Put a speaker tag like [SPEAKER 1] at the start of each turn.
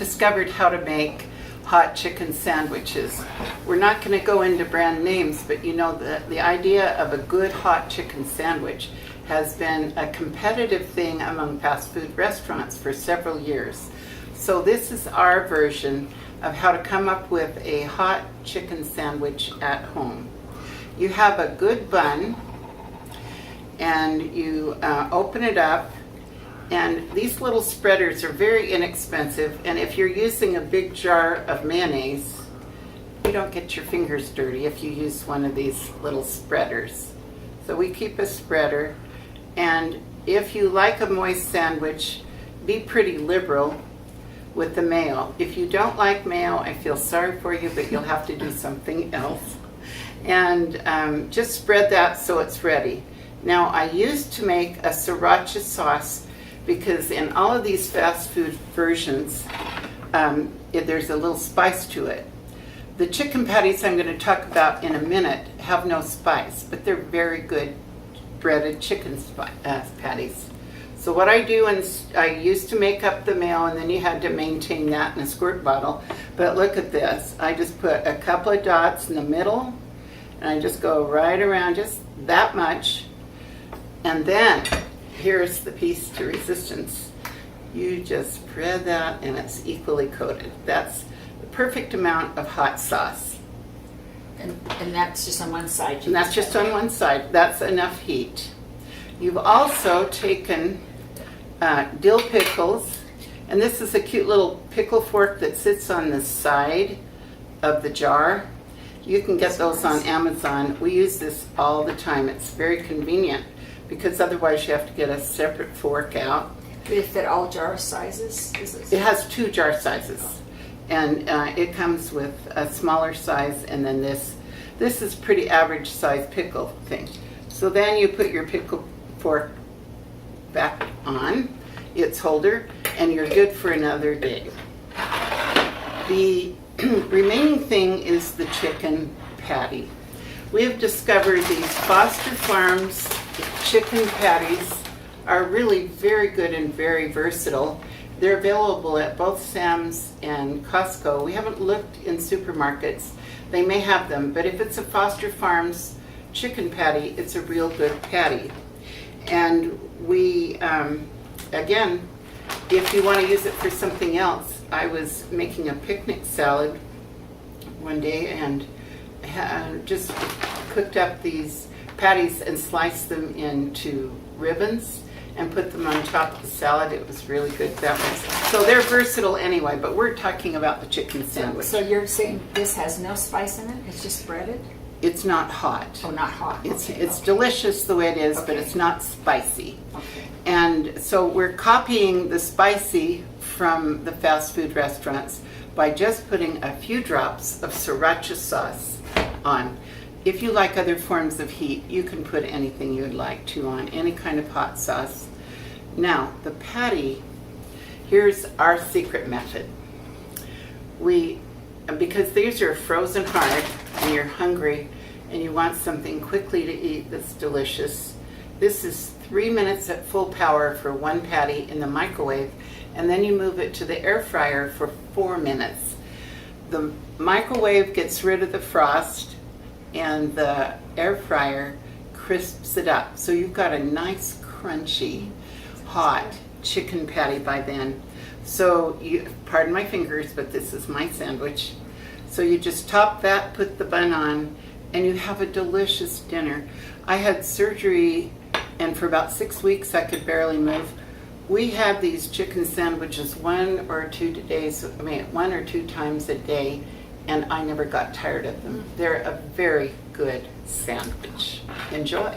[SPEAKER 1] discovered how to make hot chicken sandwiches. We're not going to go into brand names, but you know, the idea of a good hot chicken sandwich has been a competitive thing among fast food restaurants for several years. So this is our version of how to come up with a hot chicken sandwich at home. You have a good bun, and you open it up, and these little spreaders are very inexpensive, and if you're using a big jar of mayonnaise, you don't get your fingers dirty if you use one of these little spreaders. So we keep a spreader, and if you like a moist sandwich, be pretty liberal with the mayo. If you don't like mayo, I feel sorry for you, but you'll have to do something else. And just spread that so it's ready. Now, I used to make a sriracha sauce because in all of these fast food versions, there's a little spice to it. The chicken patties I'm going to talk about in a minute have no spice, but they're very good breaded chicken patties. So what I do, is I used to make up the mayo, and then you had to maintain that in a squirt bottle. But look at this. I just put a couple of dots in the middle, and I just go right around just that much. And then here's the piece to resistance. You just spread that, and it's equally coated. That's the perfect amount of hot sauce.
[SPEAKER 2] And that's just on one side.
[SPEAKER 1] And that's just on one side. That's enough heat. You've also taken dill pickles, and this is a cute little pickle fork that sits on the side of the jar. You can get those on Amazon. We use this all the time. It's very convenient because otherwise you have to get a separate fork out.
[SPEAKER 2] Do it fit all jar sizes?
[SPEAKER 1] It has 2 jar sizes, and it comes with a smaller size, and then this is pretty average size pickle thing. So then you put your pickle fork back on its holder, and you're good for another day. The remaining thing is the chicken patty. We have discovered these Foster Farms chicken patties are really very good and very versatile. They're available at both Sam's and Costco. We haven't looked in supermarkets. They may have them, but if it's a Foster Farms chicken patty, it's a real good patty. And we, again, if you want to use it for something else, I was making a picnic salad one day and just cooked up these patties and sliced them into ribbons and put them on top of the salad. It was really good that way. So they're versatile anyway, but we're talking about the chicken sandwich.
[SPEAKER 2] So you're saying this has no spice in it? It's just breaded?
[SPEAKER 1] It's not hot.
[SPEAKER 2] Oh, not hot.
[SPEAKER 1] It's delicious the way it is, but it's not spicy.
[SPEAKER 2] Okay.
[SPEAKER 1] And so we're copying the spicy from the fast food restaurants by just putting a few drops of sriracha sauce on. If you like other forms of heat, you can put anything you'd like to on, any kind of hot sauce. Now, the patty, here's our secret method. Because these are frozen hard and you're hungry and you want something quickly to eat that's delicious, this is 3 minutes at full power for one patty in the microwave, and then you move it to the air fryer for 4 minutes. The microwave gets rid of the frost and the air fryer crisps it up. So you've got a nice crunchy hot chicken patty by then. So you, pardon my fingers, but this is my sandwich. So you just top that, put the bun on, and you have a delicious dinner. I had surgery, and for about 6 weeks I could barely move. We had these chicken sandwiches 1 or 2 times a day, and I never got tired of them. They're a very good sandwich. Enjoy.